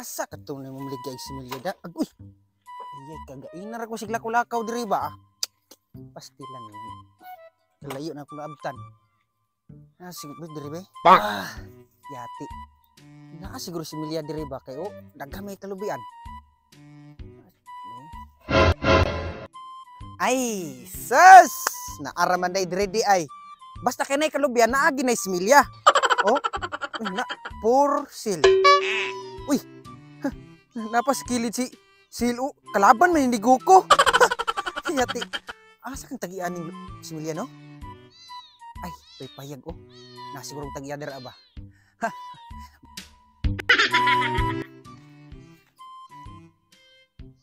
Asa ka to na mamaligay si Milyada? Agoy! Ay, kagainar ako sigla ko lakaw diri ba? Pastilan. Kalayo na ako naabtan. Siguro diri ba? Yati. Siguro si Milyada diri ba? Kaya nagkamay kalubian. Ay, sus! Naaraman na diri di ay. Basta kanay kalubian, naagi na si Milya. Oh, for sale. Uy, napaskilid si Silu. Kalaban man hindi guko. Yati. Asa kang tagian ni si Milya, no? Ay, may payag, oh. Nasigurong tagian dira ba?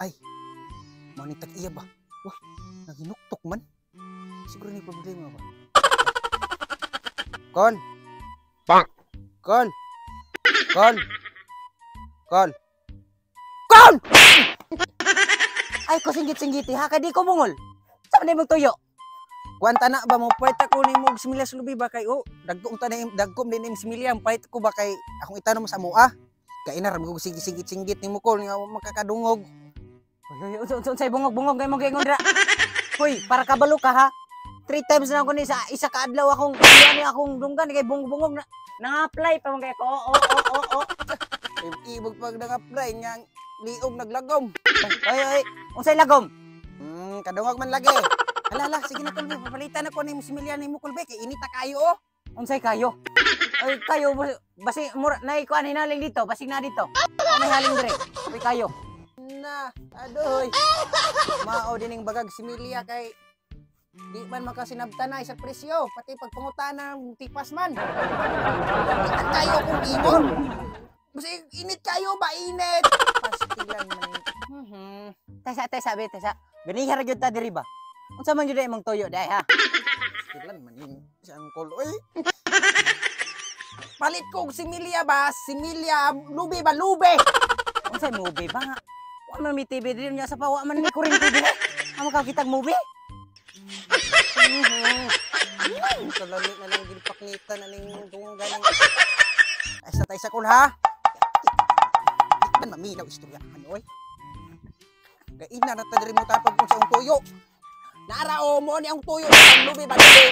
Ay, mauni tag-iya ba? Wah, naginuktok man. Siguro ni problema ba? Kol! Bang! Kol! Kol! Kol! Kol! Ay, ko singgit-singgiti ha, kadi ko bungol. Saan na mo tuyo? Kuwanta na ba mo, pwede ko ni mo similya sa lubi ba kay, dagkom din yung similya, pwede ko ba kay, akong itanong mo sa mua? Kainar, mo singgit-singgit ni mo ko, nga makakadungog. Unsay bungog-bungog kay mo kay ngondra. Hoy, para kabalo ka ha. 3 times na ako ni sa isa ka adlaw akong akong dunggan kay bungog-bungog na nang-apply pa man kay ko. Ibog pag nang-apply nga liog naglagom. Ay, unsay lagom? Kadungog man lagi. Hala, sige na kulbe, papalitan ako ni Similya ni mo kulbe kay inita kayo oh. Unsay kayo? Ay, kayo basi mura nay kuan hinaling dito, basig na dito. May haling dire. Uy kayo. Na, adoy. Mao dining bagag Similya kay di man makasinabtanay sa presyo, pati pagpangutana ng tipas man. Itan kayo kung ibon. Basta init kayo ba? Init! Pastilan man. Tesa. Ganihar gyud ta diri ba? Unsa man gyud imong toyo day ha? Pastilan man siyang kuloy. Palit ko si Milya ba? Si Milya, lubi ba? Lube! Unsay movie ba nga? Wa man mi TV diri nya sa pawa man ni kuryente diri. Amo ka kitag movie? Kalali na lang ginpaknitan na ning tunggan ng ay sa tayo sa kul ha. Man maminaw istoryahan oy. Gaina na ta diri mo tapag kung sa tuyo. Naarao mo ni ang tuyo ng lubi ba lubi.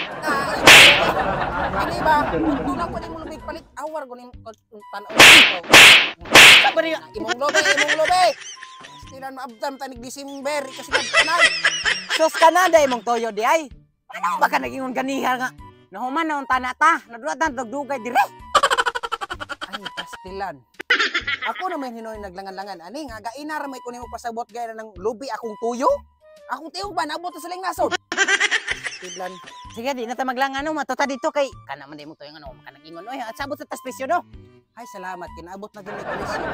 Ini ba? Doon ako ni mo lubi palit awar ko ni tan-aw dito. Sabi imong lubi. Stilan maabtan tanig December kasi nagtanay. Sos Canada imong toyo di ay. Ano ba ka naging ganiha nga? Nahuman na unta na ta. Naduatan dugdugay dire. Ay, pastilan. Ako naman hinoy naglangan-langan. Ani nga gainar may kunin mo pasabot gaya ng lubi akong tuyo. Akong tiyo ba nabot sa ling nasod. Pastilan. Sige di na ta maglangan no matuta dito kay kana man di mo tuyo ano makaningon oy at sabot sa tas presyo no. Ay salamat kinaabot na gyud ni presyo.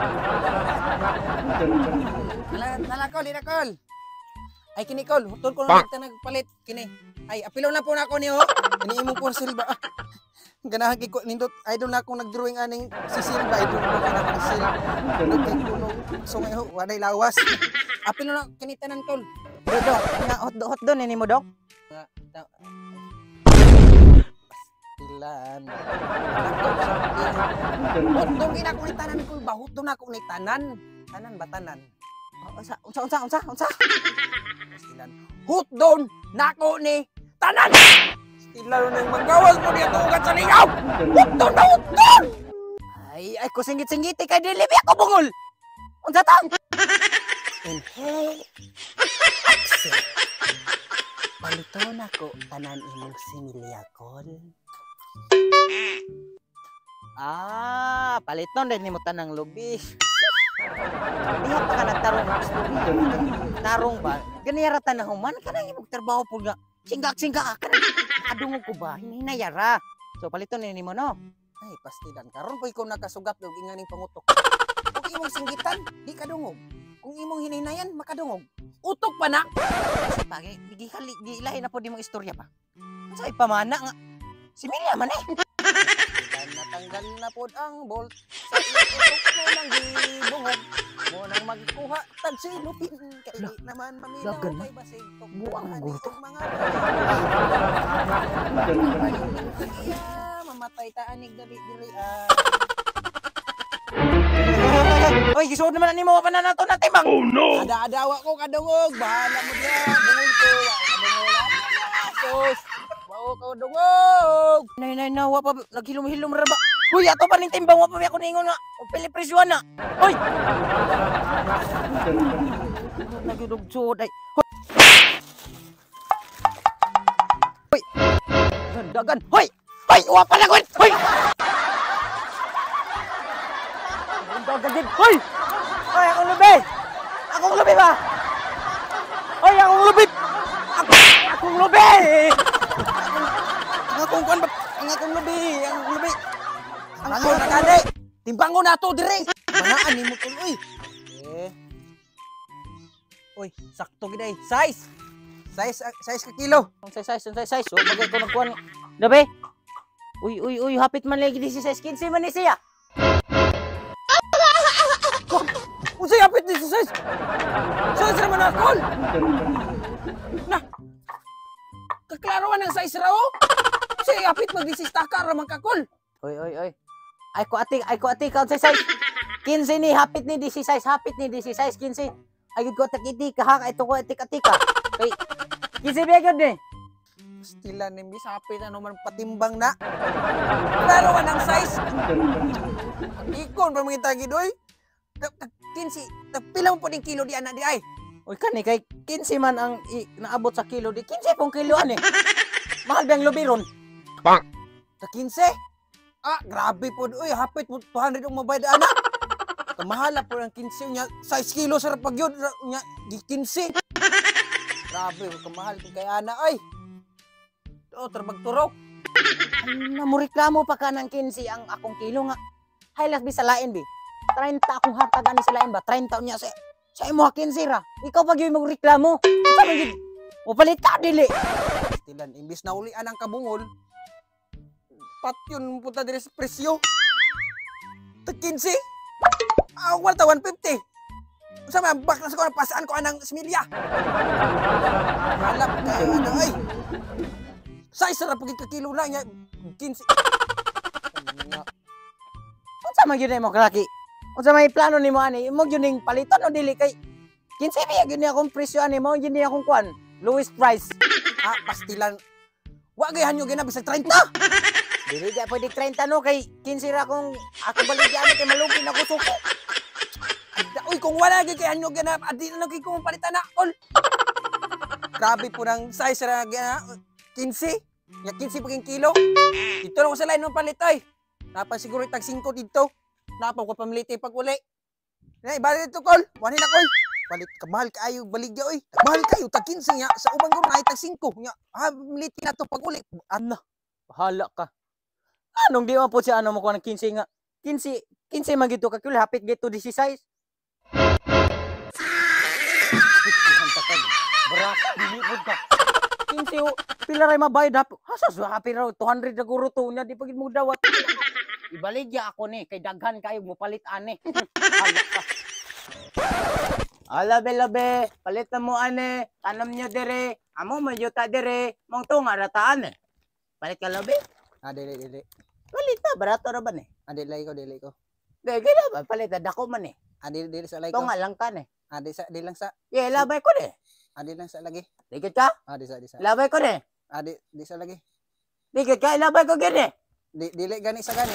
Nalakol. Ay kini Kol, hutol ko na nagpalit kini. Ay apilo na po na ako niyo. Ini imong for sale ba? Ganahan ko nindot idol na akong nagdrawing aning si Silva idol ko na si Silva. Nagkay kuno so ngayo waday lawas. Apilo na kini tanan Kol. Dodo, nga hot don ini mo dok. Pastilan. Hot don ina ko ni tanan Kol, bahut don ako ni tanan. Tanan ba tanan? Unsa? Pastilan. Hut doon nako ni tanan. Pastilan nang manggawas mo diya tugat sa lingaw. Hut doon. Ay ko singgit-singgiti kay dili ako bungol. Unsa ta? Inhale. Exhale. Palito nako tanan imong Similya Kol. Paliton din nimo tanang lubi. Diha pa ka nagtarong tarong ba? Ganiyara ta na human ka nang imong trabaho po nga. Singgak-singgak ka na. Nakadungog ko ba? Hinayara. So paliton ni mo no. Ay pastilan karon poy ko nakasugat og inganing pangutok. Kung imong singgitan, di ka dungog. Kung imong hinaynayan, makadungog. Utok pa na. Bagay, gilahi na po di mong istorya pa. Sa ipamana nga. Si Milya man eh. Natanggal na po ang bolt sa utok mo ng hibungog mo nang magkuha tagsilupin kay naman maminaw kay basig buang gusto mga mamatay ta anig dali Oy, gisuod naman ni mo pa na nato na timbang. Oh no. Ada-adawa ko kadungog, bahala mo diya. Bungol ko, kadungog. Sus, bawo ko dungog. Nay nawa pa naghilom-hilom ra ba. Hoy, ato pa ning timbang wa pa ako ningon nga. O pili presyon na. Hoy. Nagudugso day. Hoy. Dagan. Hoy. Hoy, wa pa lagon. Hoy. Dagan din. Hoy. Hoy, akong lubi. Akong lubi ba? Hoy, akong lubi. Akong lubi. Ang akong kuan ba? Ang akong lubi. Ang akong nagani. Timbang ko na to dire. Manaan ni mo tol uy. Uy, sakto gid ay. Size ka kilo. Ang size. So, bagay ko nagkuhan. Dabe? Uy, hapit man lagi di si size 15 man ni siya. Unsay hapit ni size? Size ra man akol. Na. Kaklaruan ang size ra oh. Say hapit magdisistaka ra man kakol. Uy. Ay ko ati ka sa size. 15 ni hapit ni di si size, hapit ni di si size 15. Ay gud ko takiti ka ha ito ko atik-atika. Kay 15 ba gud ni? Stila ni bis hapit ano man patimbang na. Klaruan ang size. Ikon pa mga tagi doy. 15, pila mo po ng kilo di anak di ay? Uy kani kay 15 man ang naabot sa kilo di 15 pong kilo ani. Mahal ba ang lubiron? Sa 15? Ah, grabe po. Uy, hapit mo 200 ang mabayad anak. Kamahala po ang 15 niya. 6 kilo sa pagyod niya. Di 15. Grabe, kamahal kay anak ay. Oo, trabagturo. Namureklamo pa ka ng 15 ang akong kilo nga. Highlight bi sa lain bi. 30 akong hatagan ni sa lain ba? 30 niya sa imo 15 ra. Ikaw pag yung magreklamo. Sa man o palit ka dili. Stilan imbis na ulian ang kabungol. Pat yun punta dire sa presyo. Tag 15. Walta 150. Sa man baklas ko pasaan ko anang similya. Halap kay ano ay. Size ra pagit ka kilo na nya 15. Unsa man gyud mo kalaki? Unsa may plano nimo ani? Mo gyud ning paliton o dili kay 15 biya gyud ni akong presyo ani mo gyud ni akong kuan. Lowest price. Ah, pastilan. Wa gay hanyo gina bisag 30. Dili ka pwede 30 no kay 15 ra kung ako baligyan kay malugi na ko suko. Uy, kung wala gay kay hanyo gina adi na kay kung palitan na all. Grabe po ng size ra gina 15. Ya 15 paging kilo. Dito lang ko sa line ng palitoy. Napa siguro tag 5 dito. Napa ko pamiliti pag uli. Nay, balik dito kol. Wani na kol. Palit kamahal kaayo baligya oy. Mahal kayo tag 15 nya sa ubang guro na tag 5 nya. Ah, militi na to pag uli. Ano? Bahala ka. Anong di mo po siya ano mo ko ng 15 nga. 15 man gito ka kilo hapit gito 16. Berapa dinipod ka? 15 pila ray mabayad hap. Hasas happy raw 200 na guro to nya di pagid mo dawat. Ibaligya ako ni kay daghan kayo mo palit ani. Hala ka. Alabe, palit na mo ane. Tanam niya dire. Amo mayuta dire. Mong tunga rataan eh. Palit ka labi? Ah, dili. Palit na, barato na ba ni? Ah, dili ko. Dili ka ba? Palit na, dako man eh. Ah, dili sa lay ko. Tunga lang ka ni. Ah, di lang sa. Yeah, labay ko ni. Ah, di lang sa lagi. Dikit ka? Ah, di sa. Labay ko ni. Ah, di sa lagi. Dikit ka, labay ko gini. Dili gani sa gani.